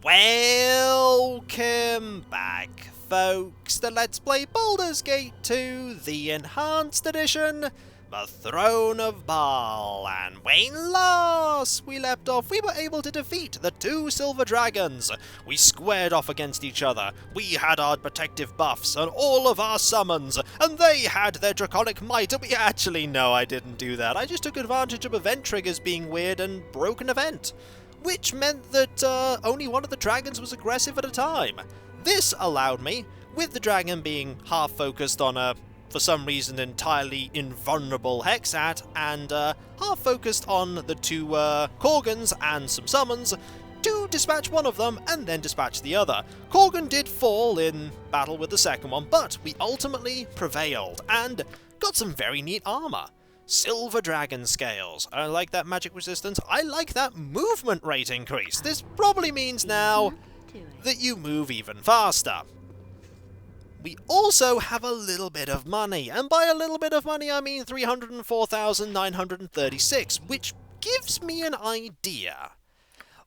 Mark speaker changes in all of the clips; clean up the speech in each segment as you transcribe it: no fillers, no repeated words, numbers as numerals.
Speaker 1: Welcome back, folks, to Let's Play Baldur's Gate 2, the Enhanced Edition, the Throne of Baal. And when last we left off, we were able to defeat the two silver dragons. We squared off against each other, we had our protective buffs and all of our summons, and they had their draconic might, and no, I didn't do that. I just took advantage of event triggers being weird and broke an event, which meant that only one of the dragons was aggressive at a time. This allowed me, with the dragon being half focused on a, for some reason, entirely invulnerable Hexat, and half focused on the two Korgans and some summons, to dispatch one of them and then dispatch the other. Korgan did fall in battle with the second one, but we ultimately prevailed and got some very neat armor. Silver dragon scales. I like that magic resistance. I like that movement rate increase. This probably means now that you move even faster. We also have a little bit of money, and by a little bit of money I mean 304,936, which gives me an idea.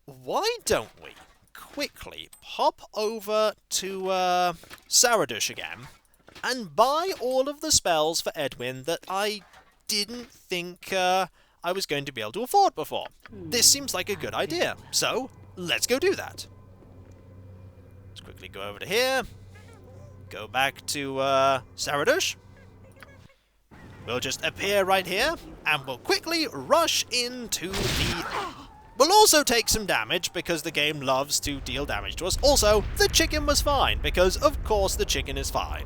Speaker 1: Why don't we quickly pop over to Saradush again and buy all of the spells for Edwin that I didn't think I was going to be able to afford before. This seems like a good idea, so let's go do that. Let's quickly go over to here, go back to Saradush. We'll just appear right here, and we'll quickly rush into the... We'll also take some damage, because the game loves to deal damage to us. Also, the chicken was fine, because of course the chicken is fine.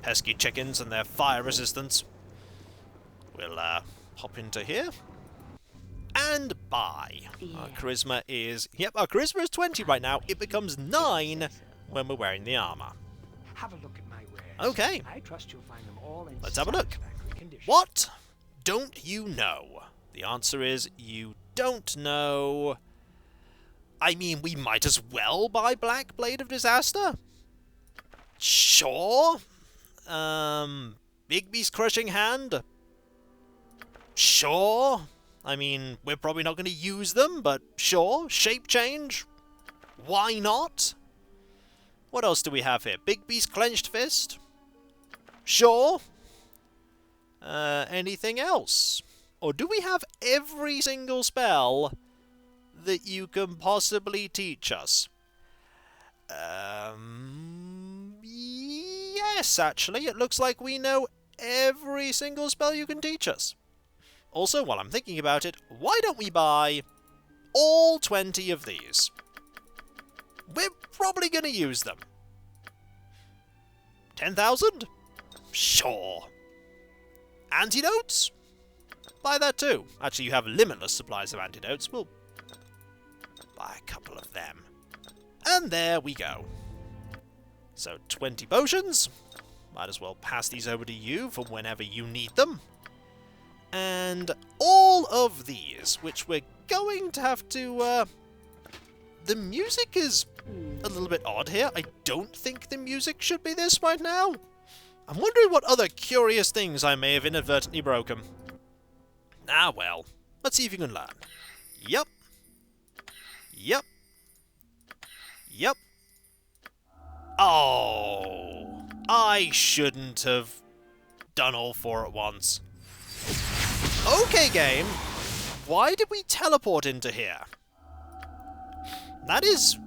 Speaker 1: Pesky chickens and their fire resistance. We'll hop into here and buy. Yeah. Our charisma is... Yep, our charisma is 20 right now. It becomes 9 when we're wearing the armor.
Speaker 2: Have a look at my wares.
Speaker 1: Okay.
Speaker 2: I trust you'll find them all in
Speaker 1: Let's have a look.
Speaker 2: condition.
Speaker 1: What don't you know? The answer is you don't know. I mean, we might as well buy Black Blade of Disaster. Sure. Big Beast Crushing Hand. Sure. I mean, we're probably not going to use them, but sure. Shape Change. Why not? What else do we have here? Big Beast Clenched Fist. Sure. Anything else? Or do we have every single spell that you can possibly teach us? Yes, actually. It looks like we know every single spell you can teach us. Also, while I'm thinking about it, why don't we buy all 20 of these? We're probably going to use them. 10,000? Sure. Antidotes? Buy that too. Actually, you have limitless supplies of antidotes. We'll buy a couple of them. And there we go. So, 20 potions. Might as well pass these over to you for whenever you need them. And all of these, which we're going to have to, the music is a little bit odd here. I don't think the music should be this right now. I'm wondering what other curious things I may have inadvertently broken. Ah, well. Let's see if you can learn. Yep. Yep. Yep. Oh. I shouldn't have done all 4 at once. Okay, game. Why did we teleport into here? That is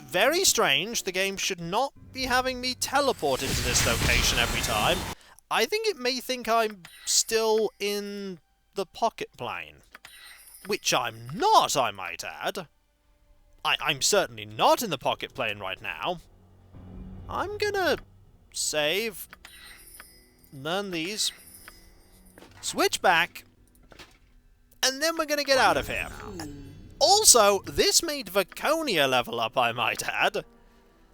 Speaker 1: very strange. The game should not be having me teleport into this location every time. I think it may think I'm still in the pocket plane. Which I'm not, I might add. I'm certainly not in the pocket plane right now. I'm gonna save, learn these, switch back, and then we're gonna get out of here. Also, this made Vaconia level up, I might add.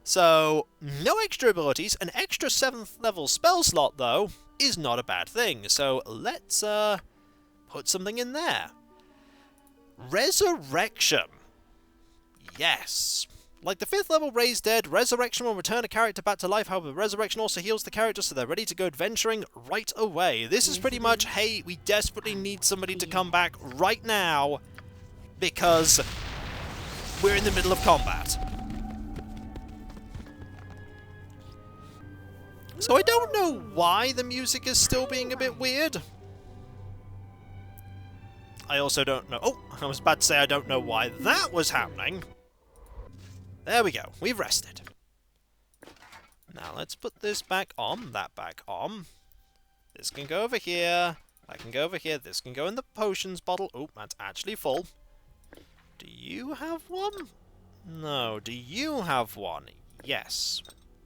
Speaker 1: So, no extra abilities. An extra 7th level spell slot, though, is not a bad thing. So, let's put something in there. Resurrection. Yes. Like the 5th level Raise Dead, Resurrection will return a character back to life. However, Resurrection also heals the character so they're ready to go adventuring right away. This is pretty much, hey, we desperately need somebody to come back right now because we're in the middle of combat. So I don't know why the music is still being a bit weird. I also don't know... Oh, I was about to say I don't know why that was happening. There we go. We've rested. Now let's put this back on, that back on. This can go over here. That can go over here. This can go in the potions bottle. Oh, that's actually full. Do you have one? No. Do you have one? Yes.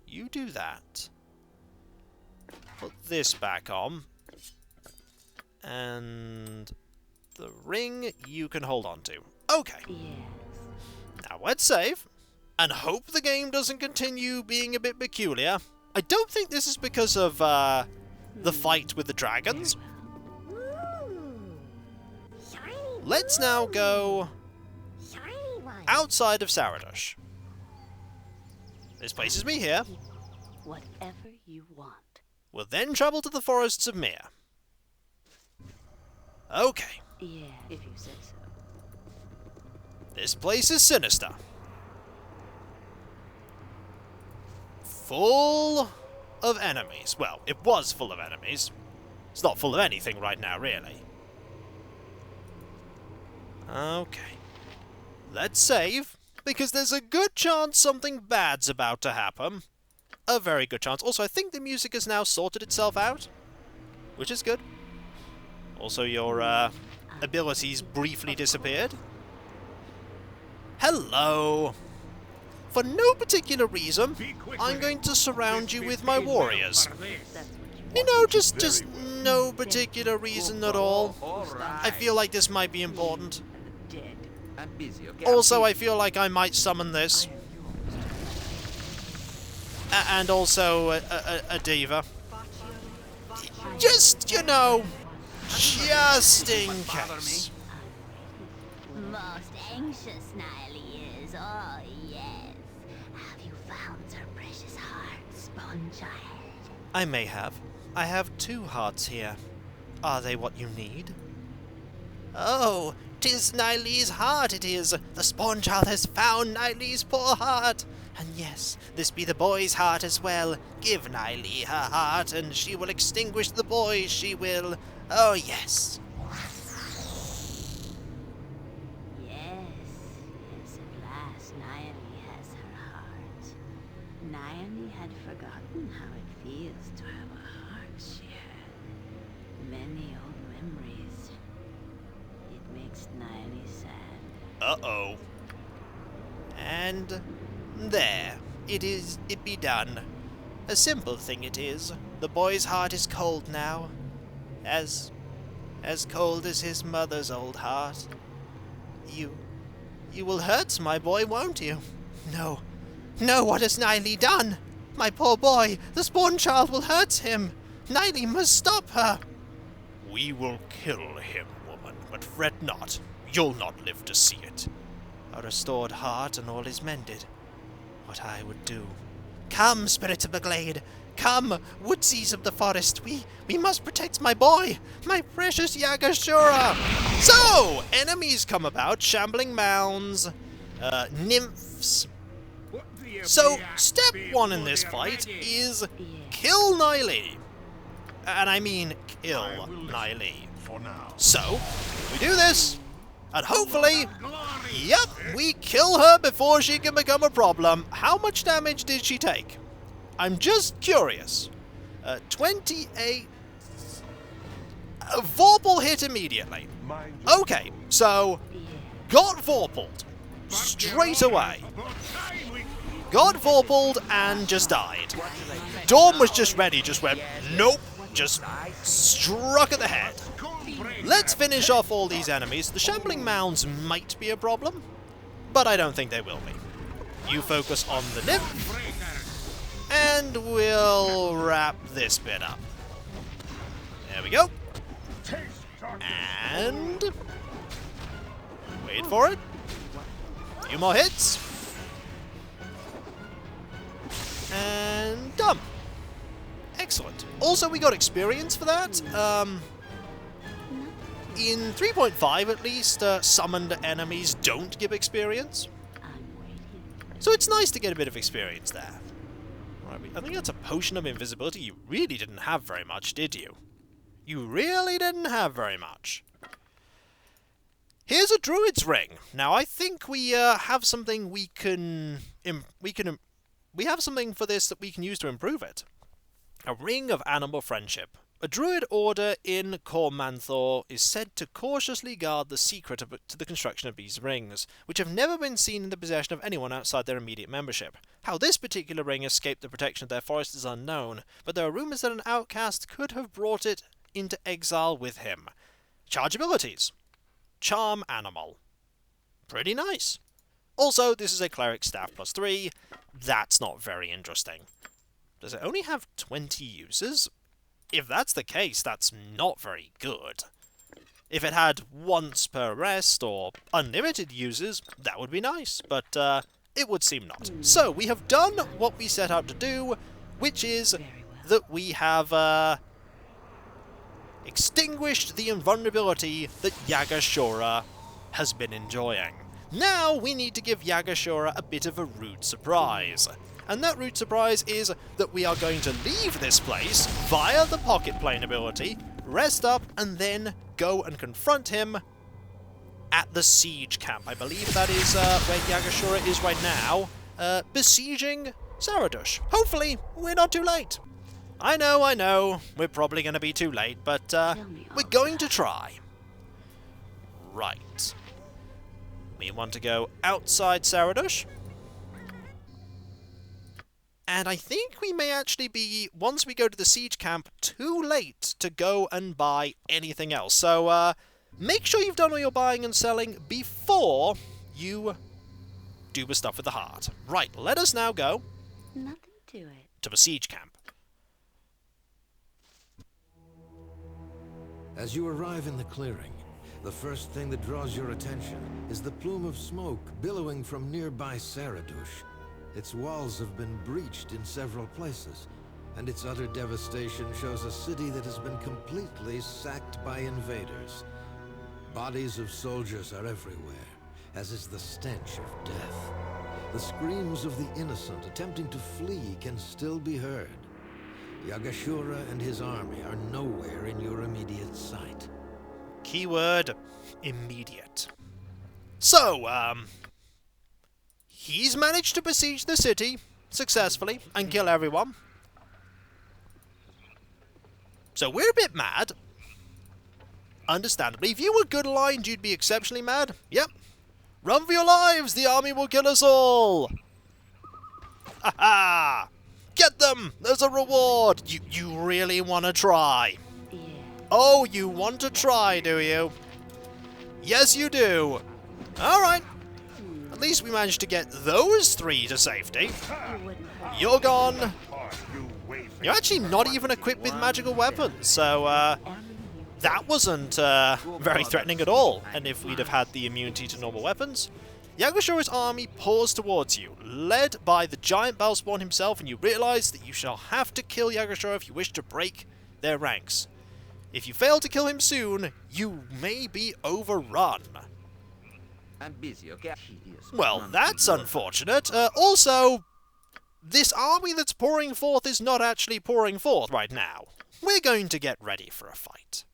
Speaker 1: You do that. Put this back on. And the ring you can hold on to. Okay.
Speaker 3: Yes.
Speaker 1: Now let's save. And hope the game doesn't continue being a bit peculiar. I don't think this is because of the fight with the dragons. Let's now go outside of Saradush. This places me here.
Speaker 3: Whatever you want.
Speaker 1: We'll then travel to the forests of Mir. Okay.
Speaker 3: Yeah, if you say so.
Speaker 1: This place is sinister. Full of enemies. Well, it was full of enemies. It's not full of anything right now, really. Okay. Let's save, because there's a good chance something bad's about to happen. A very good chance. Also, I think the music has now sorted itself out, which is good. Also, your abilities briefly disappeared. Hello! For no particular reason, I'm going to surround you with my warriors. You know, just no particular reason at all. I feel like this might be important. Also, I feel like I might summon this. And also a diva. Just, you know, just in case.
Speaker 4: Most anxious Naylee is, oh yes. Have you found her precious heart, spawn child?
Speaker 1: I may have. I have 2 hearts here. Are they what you need? Oh, 'tis Naylee's heart it is. The spawn child has found Naylee's poor heart. And yes, this be the boy's heart as well. Give Naylee her heart, and she will extinguish the boy, she will. Oh yes.
Speaker 3: Yes, at last Naylee has her heart. Naylee had forgotten how it feels to have a heart shared. Many old memories. It makes Naylee sad.
Speaker 1: Uh-oh. And there. It be done. A simple thing it is. The boy's heart is cold now. As cold as his mother's old heart. You will hurt my boy, won't you? No. No, what has Naylee done? My poor boy, the spawn child will hurt him. Naylee must stop her. We will kill him, woman, but fret not. You'll not live to see it. A restored heart and all is mended. What I would do. Come, spirits of the glade. Come, woodsies of the forest. We must protect my boy, my precious Yaga-Shura. So, enemies come about, shambling mounds, nymphs. So, step 1 in this fight is kill Naylee. And I mean kill Naylee. So, we do this, and hopefully, yep, we kill her before she can become a problem. How much damage did she take? I'm just curious. 28... Vorpal hit immediately. Okay, so... Got Vorpaled. Straight away. Got Vorpaled and just died. Dawn was just ready, just went, nope. Just struck at the head. Let's finish off all these enemies. The shambling mounds might be a problem, but I don't think they will be. You focus on the nymph. And we'll wrap this bit up. There we go. And... wait for it. A few more hits. And done. Excellent. Also, we got experience for that. In 3.5, at least, summoned enemies don't give experience. So it's nice to get a bit of experience there. Right, I think that's a potion of invisibility. You really didn't have very much, did you? You really didn't have very much. Here's a druid's ring. Now I think we have something we have something for this that we can use to improve it. A ring of animal friendship. A druid order in Cormanthor is said to cautiously guard the secret to the construction of these rings, which have never been seen in the possession of anyone outside their immediate membership. How this particular ring escaped the protection of their forest is unknown, but there are rumours that an outcast could have brought it into exile with him. Charge abilities. Charm animal. Pretty nice. Also, this is a cleric staff +3. That's not very interesting. Does it only have 20 uses? If that's the case, that's not very good. If it had once per rest or unlimited uses, that would be nice, but it would seem not. So, we have done what we set out to do, which is that we have extinguished the invulnerability that Yaga-Shura has been enjoying. Now we need to give Yaga-Shura a bit of a rude surprise. And that rude surprise is that we are going to leave this place via the pocket plane ability, rest up, and then go and confront him at the siege camp. I believe that is where Yaga-Shura is right now, besieging Saradush. Hopefully, we're not too late. I know, we're probably going to be too late, but we're going to try. Right. We want to go outside Saradush. And I think we may actually be, once we go to the siege camp, too late to go and buy anything else. So, make sure you've done all your buying and selling before you do the stuff with the heart. Right, let us now go
Speaker 3: Nothing to it.
Speaker 1: to the siege camp.
Speaker 5: As you arrive in the clearing, the first thing that draws your attention is the plume of smoke billowing from nearby Saradush. Its walls have been breached in several places, and its utter devastation shows a city that has been completely sacked by invaders. Bodies of soldiers are everywhere, as is the stench of death. The screams of the innocent attempting to flee can still be heard. Yaga-Shura and his army are nowhere in your immediate sight.
Speaker 1: Keyword, immediate. So, he's managed to besiege the city successfully and kill everyone. So we're a bit mad. Understandably. If you were good aligned, you'd be exceptionally mad. Yep. Run for your lives! The army will kill us all! Ha ha! Get them! There's a reward! You really want to try?
Speaker 3: Yeah.
Speaker 1: Oh, you want to try, do you? Yes, you do. Alright. At least we managed to get those 3 to safety.
Speaker 3: It wouldn't hurt.
Speaker 1: You're gone. You're actually not even equipped with magical weapons, so that wasn't very threatening at all. And if we'd have had the immunity to normal weapons, Yaga-Shura's army pours towards you, led by the giant Bellspawn himself, and you realise that you shall have to kill Yaga-Shura if you wish to break their ranks. If you fail to kill him soon, you may be overrun.
Speaker 2: I'm busy, okay?
Speaker 1: Well, that's unfortunate. Also, this army that's pouring forth is not actually pouring forth right now. We're going to get ready for a fight.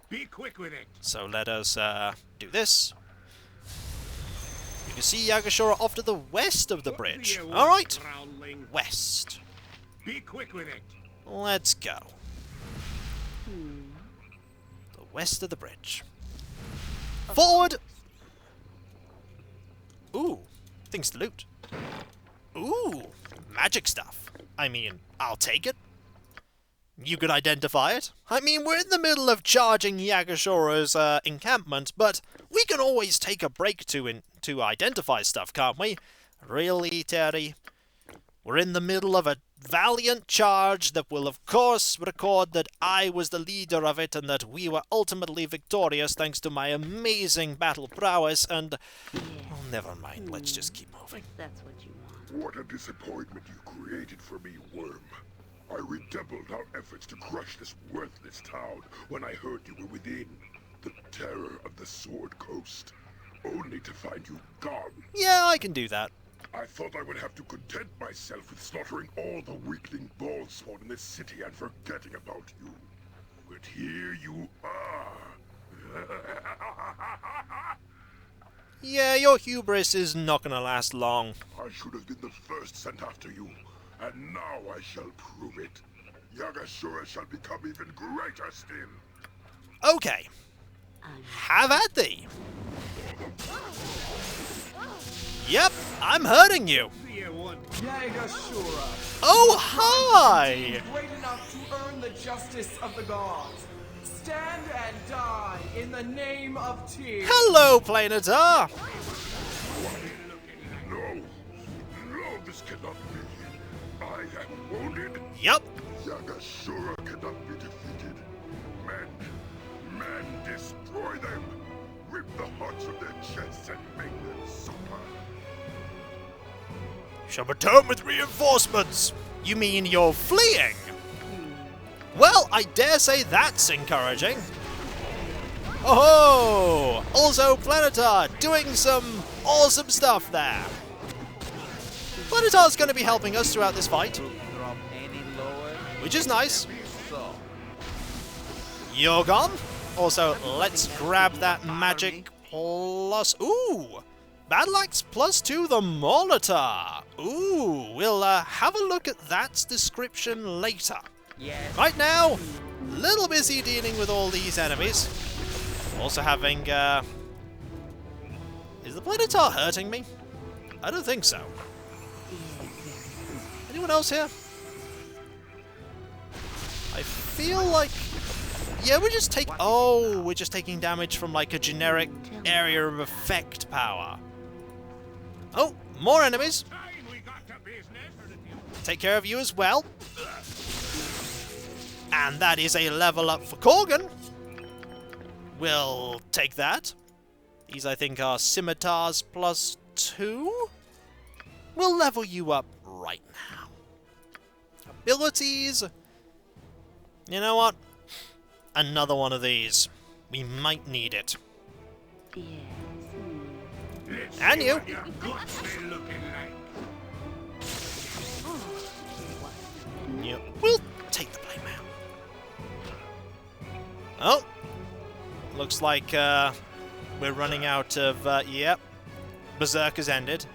Speaker 6: Be quick with it.
Speaker 1: So let us do this. You can see Yaga-Shura off to the west of the bridge. Alright, west.
Speaker 6: Be quick with it.
Speaker 1: Let's go. The west of the bridge. Forward! Ooh, things to loot. Ooh, magic stuff. I mean, I'll take it. You could identify it. I mean, we're in the middle of charging Yaga-Shura's encampment, but we can always take a break to identify stuff, can't we? Really, Terri? We're in the middle of a valiant charge that will, of course, record that I was the leader of it and that we were ultimately victorious thanks to my amazing battle prowess, and...
Speaker 3: Yeah.
Speaker 1: Oh, never mind. Let's just keep moving.
Speaker 3: If that's what you want.
Speaker 6: What a disappointment you created for me, Worm. I redoubled our efforts to crush this worthless town when I heard you were within the terror of the Sword Coast, only to find you gone.
Speaker 1: Yeah, I can do that.
Speaker 6: I thought I would have to content myself with slaughtering all the weakling ball spawn in this city and forgetting about you. But here you are.
Speaker 1: Yeah, your hubris is not gonna last long.
Speaker 6: I should have been the first sent after you, and now I shall prove it. Yaga-Shura shall become even greater still.
Speaker 1: Okay. Have at thee. Yep, I'm hurting you.
Speaker 7: Yaga-Shura.
Speaker 1: Oh, hi!
Speaker 7: Great enough to earn the justice of the gods. Stand and die in the name of Terri.
Speaker 1: Hello, planetar.
Speaker 6: No, no, this cannot be. I am wounded.
Speaker 1: Yup.
Speaker 6: Yaga-Shura cannot be defeated. Men, destroy them. Rip the hearts from their chests and make them suffer.
Speaker 1: Shall return with reinforcements. You mean you're fleeing? Well, I dare say that's encouraging. Oh, also Planetar doing some awesome stuff there. Planetar's going to be helping us throughout this fight,
Speaker 2: Drop any lower.
Speaker 1: which is nice.
Speaker 2: So,
Speaker 1: You're gone. Also, let's grab that magic plus... Ooh! Battle Axe +2 the Molitor. Ooh, we'll have a look at that description later.
Speaker 2: yes.
Speaker 1: Right now, little busy dealing with all these enemies. Also having, Is the Planetar hurting me? I don't think so. Anyone else here? I feel like... Yeah, we're just taking... Oh, we're just taking damage from, like, a generic area of effect power. Oh, more enemies. Take care of you as well. And that is a level up for Korgan. We'll take that. These, I think, are scimitars +2. We'll level you up right now. Abilities. You know what? Another one of these. We might need it.
Speaker 3: Yes.
Speaker 1: And you. Yep. We'll take the blame now. Oh. Looks like we're running out of yep. Berserk has ended.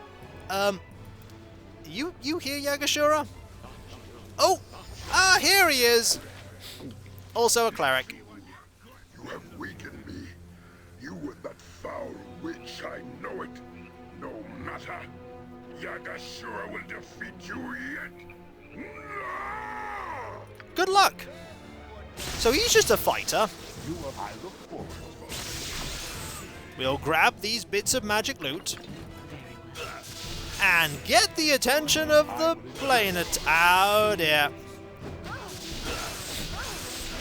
Speaker 1: You here, Yaga-Shura? Oh! Ah, here he is! Also a cleric.
Speaker 6: You have weakened me. You and that foul witch, I know it. No matter. Yaga-Shura will defeat you yet.
Speaker 1: Good luck! So he's just a fighter.
Speaker 6: I look forward to it.
Speaker 1: We'll grab these bits of magic loot and get the attention of the planet. Oh dear.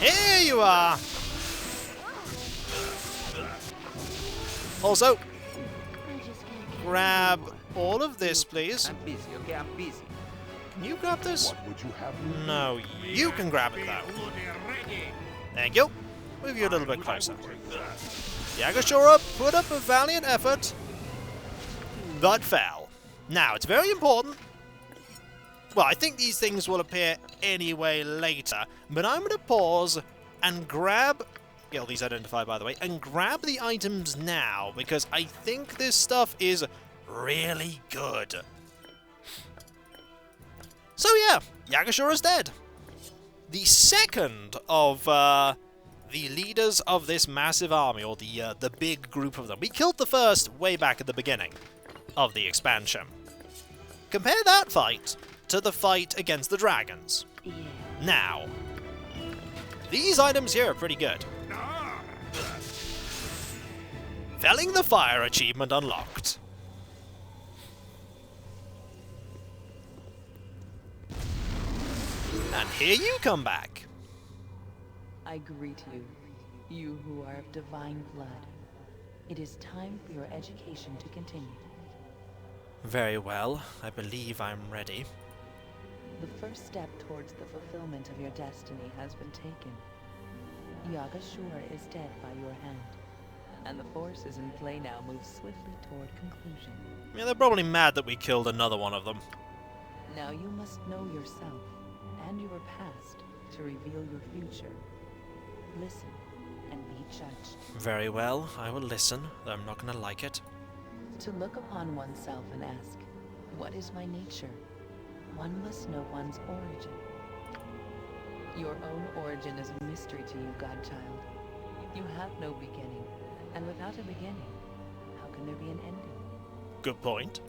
Speaker 1: Here you are! Also, grab all of this, please.
Speaker 2: I'm busy, okay? I'm busy.
Speaker 1: Can you grab this?
Speaker 6: What would you have?
Speaker 1: No, you can grab it though. Thank you. Move you a little bit closer. Yaga-Shura put up a valiant effort, but fell. Now, it's very important. Well, I think these things will appear anyway later, but I'm going to pause and grab... Get all these identified, by the way, and grab the items now, because I think this stuff is really good. So yeah, Yaga-Shura's dead. The second of the leaders of this massive army, or the big group of them. We killed the first way back at the beginning of the expansion. Compare that fight to the fight against the dragons.
Speaker 3: Yeah.
Speaker 1: Now, these items here are pretty good. Felling the Fire achievement unlocked. And here you come back.
Speaker 8: I greet you, you who are of divine blood. It is time for your education to continue.
Speaker 1: Very well. I believe I'm ready.
Speaker 8: The first step towards the fulfillment of your destiny has been taken. Yaga-Shura is dead by your hand. And the forces in play now move swiftly toward conclusion.
Speaker 1: Yeah, they're probably mad that we killed another one of them.
Speaker 8: Now you must know yourself and your past to reveal your future. Listen and be judged.
Speaker 1: Very well, I will listen, though I'm not gonna like it.
Speaker 8: To look upon oneself and ask, what is my nature? One must know one's origin. Your own origin is a mystery to you, Godchild. You have no beginning, and without a beginning, how can there be an ending?
Speaker 1: Good point.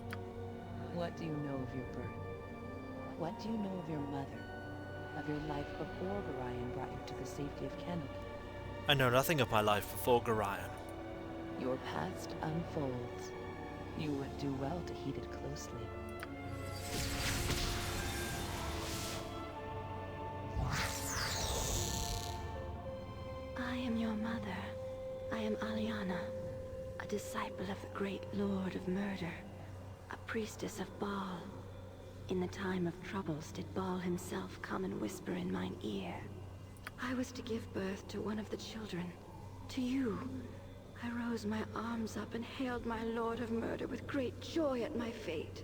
Speaker 8: What do you know of your birth? What do you know of your mother? Of your life before Gorion brought you to the safety of Canopy?
Speaker 1: I know nothing of my life before Gorion.
Speaker 8: Your past unfolds. You would do well to heed it closely.
Speaker 3: I am your mother. I am Aliana, a disciple of the great Lord of Murder, a priestess of Baal. In the time of troubles did Baal himself come and whisper in mine ear. I was to give birth to one of the children, to you. I rose my arms up and hailed my Lord of Murder with great joy at my fate.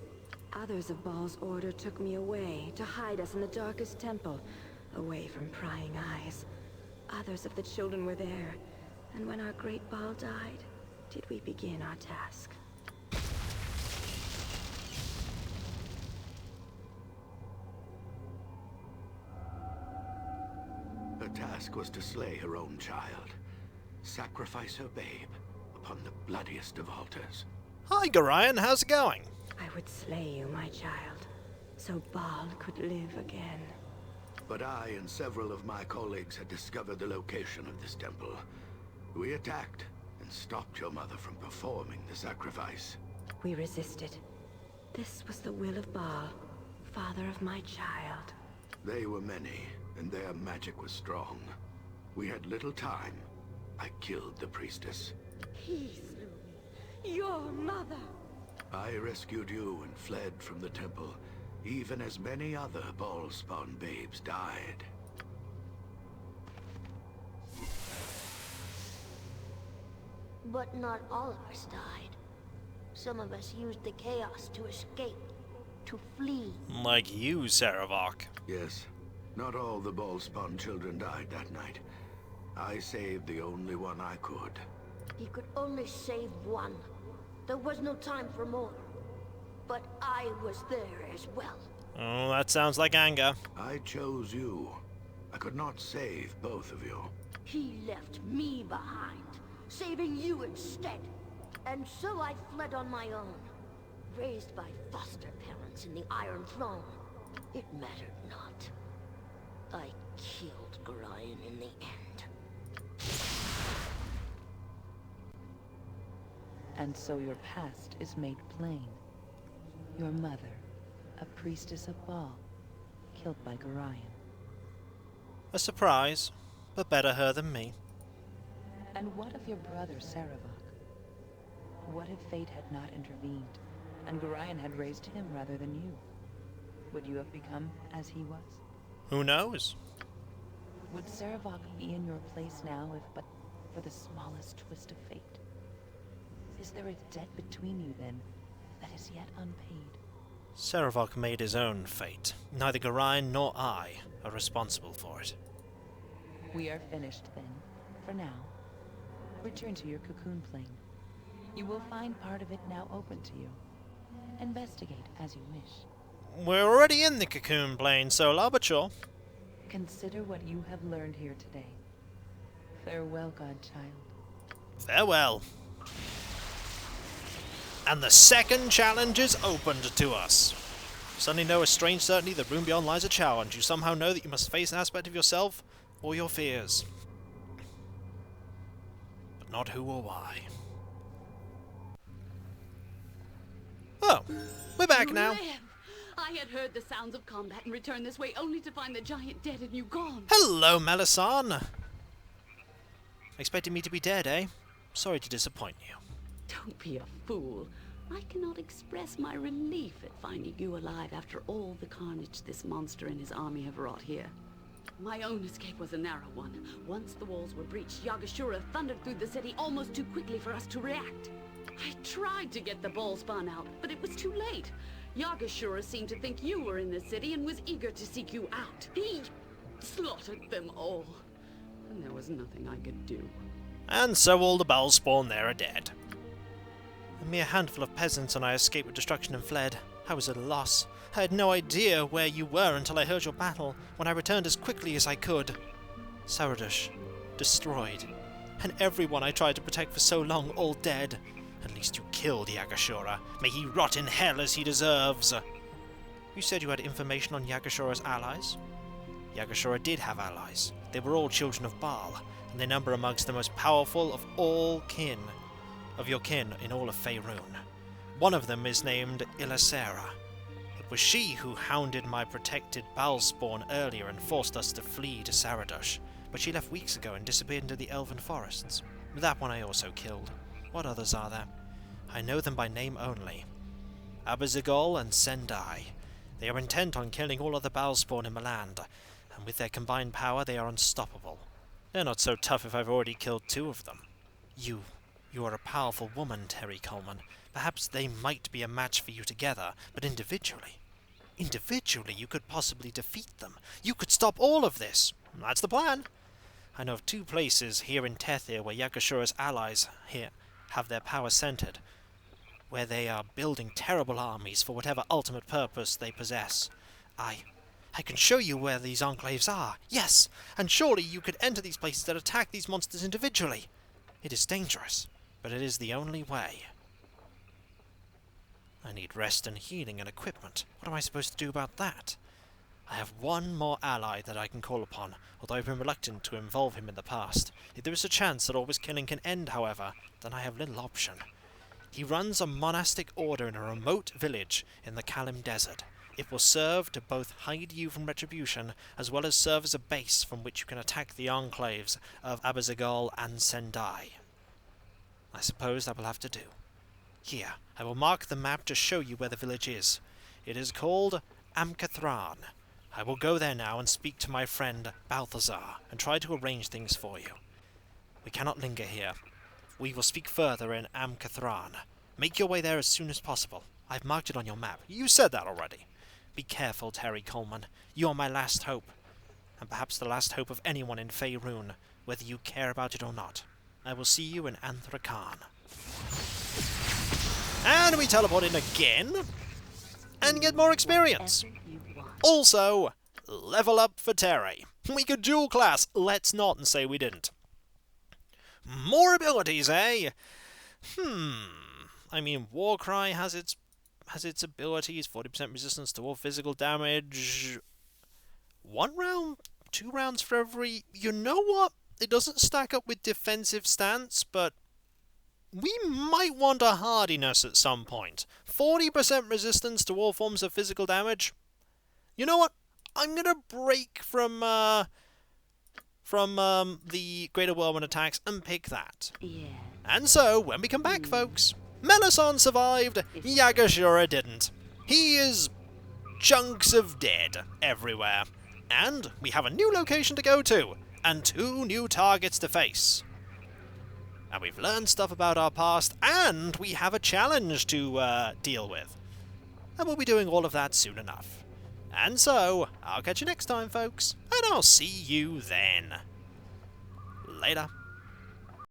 Speaker 3: Others of Baal's order took me away to hide us in the darkest temple, away from prying eyes. Others of the children were there, and when our great Baal died, did we begin our task.
Speaker 9: Her task was to slay her own child, sacrifice her babe upon the bloodiest of altars.
Speaker 1: Hi, Gorion, how's it going?
Speaker 3: I would slay you, my child, so Baal could live again.
Speaker 9: But I and several of my colleagues had discovered the location of this temple. We attacked and stopped your mother from performing the sacrifice.
Speaker 3: We resisted. This was the will of Baal, father of my child.
Speaker 9: They were many, and their magic was strong. We had little time. I killed the priestess.
Speaker 3: He slew me. Your mother.
Speaker 9: I rescued you and fled from the temple, even as many other Ball-spawn babes died.
Speaker 4: But not all of us died. Some of us used the chaos to escape, to flee.
Speaker 1: Like you, Saravok.
Speaker 9: Yes, not all the Ball-spawn children died that night. I saved the only one I could.
Speaker 4: He could only save one. There was no time for more. But I was there as well.
Speaker 1: Oh, that sounds like anger.
Speaker 9: I chose you. I could not save both of you.
Speaker 4: He left me behind, saving you instead. And so I fled on my own, raised by foster parents in the Iron Throne. It mattered not. I killed Gorion in the end.
Speaker 8: And so your past is made plain. Your mother, a priestess of Baal, killed by Gorion.
Speaker 1: A surprise, but better her than me.
Speaker 8: And what of your brother, Saravok? What if fate had not intervened, and Gorion had raised him rather than you? Would you have become as he was?
Speaker 1: Who knows?
Speaker 8: Would Saravok be in your place now if but for the smallest twist of fate? Is there a debt between you, then, that is yet unpaid?
Speaker 1: Saravok made his own fate. Neither Gorion nor I are responsible for it.
Speaker 8: We are finished, then, for now. Return to your cocoon plane. You will find part of it now open to you. Investigate as you wish.
Speaker 1: We're already in the cocoon plane, so Labature.
Speaker 8: Consider what you have learned here today. Farewell, Godchild.
Speaker 1: Farewell. And the second challenge is opened to us. You suddenly know a strange certainty the room beyond lies a challenge. You somehow know that you must face an aspect of yourself or your fears. But not who or why. Oh, we're back now.
Speaker 10: Live. I had heard the sounds of combat and returned this way only to find the giant dead and you gone.
Speaker 1: Hello, Melisande. Expected me to be dead, eh? Sorry to disappoint you.
Speaker 10: Don't be a fool. I cannot express my relief at finding you alive after all the carnage this monster and his army have wrought here. My own escape was a narrow one. Once the walls were breached, Yaga-Shura thundered through the city almost too quickly for us to react. I tried to get the ball spawn out, but it was too late. Yaga-Shura seemed to think you were in the city and was eager to seek you out. He slaughtered them all, and there was nothing I could do.
Speaker 1: And so all the bowel spawn there are dead. A mere handful of peasants and I escaped with destruction and fled. I was at a loss. I had no idea where you were until I heard your battle, when I returned as quickly as I could. Saradush, destroyed. And everyone I tried to protect for so long, all dead. At least you killed Yaga-Shura. May he rot in hell as he deserves. You said you had information on Yaga-Shura's allies? Yaga-Shura did have allies. They were all children of Baal, and they number amongst the most powerful of all kin, of your kin in all of Faerun. One of them is named Ilisera. It was she who hounded my protected Baal spawn earlier and forced us to flee to Saradush, but she left weeks ago and disappeared into the elven forests. That one I also killed. What others are there? I know them by name only. Abazigol and Sendai. They are intent on killing all other Baal spawn in Maland, and with their combined power they are unstoppable. They're not so tough if I've already killed 2 of them. You are a powerful woman, Terri Coleman. Perhaps they might be a match for you together, but individually you could possibly defeat them. You could stop all of this. That's the plan. I know of 2 places here in Tethir where Yaga-Shura's allies here have their power centered, where they are building terrible armies for whatever ultimate purpose they possess. I can show you where these enclaves are. Yes, and surely you could enter these places and attack these monsters individually. It is dangerous, but it is the only way. I need rest and healing and equipment. What am I supposed to do about that? I have one more ally that I can call upon, although I've been reluctant to involve him in the past. If there is a chance that all this killing can end, however, then I have little option. He runs a monastic order in a remote village in the Kalim Desert. It will serve to both hide you from retribution, as well as serve as a base from which you can attack the enclaves of Abazigol and Sendai. I suppose that will have to do. Here, I will mark the map to show you where the village is. It is called Amkathran. I will go there now and speak to my friend Balthazar, and try to arrange things for you. We cannot linger here. We will speak further in Amkathran. Make your way there as soon as possible. I've marked it on your map. You said that already. Be careful, Terri Coleman. You are my last hope, and perhaps the last hope of anyone in Faerun, whether you care about it or not. I will see you in Anthrakan. And we teleport in again, and get more experience. Also, level up for Terri. We could dual class. Let's not say we didn't. More abilities, eh? I mean, Warcry has its abilities, 40% resistance to all physical damage. 1 round, 2 rounds for every... You know what? It doesn't stack up with defensive stance, but we might want a hardiness at some point. 40% resistance to all forms of physical damage. You know what? I'm gonna break from the Greater Whirlwind attacks and pick that.
Speaker 3: Yeah.
Speaker 1: And so, when we come back, folks, Melisande survived, Yaga-Shura didn't. He is chunks of dead everywhere. And we have a new location to go to, and 2 new targets to face. And we've learned stuff about our past, and we have a challenge to deal with. And we'll be doing all of that soon enough. And so, I'll catch you next time, folks, and I'll see you then. Later.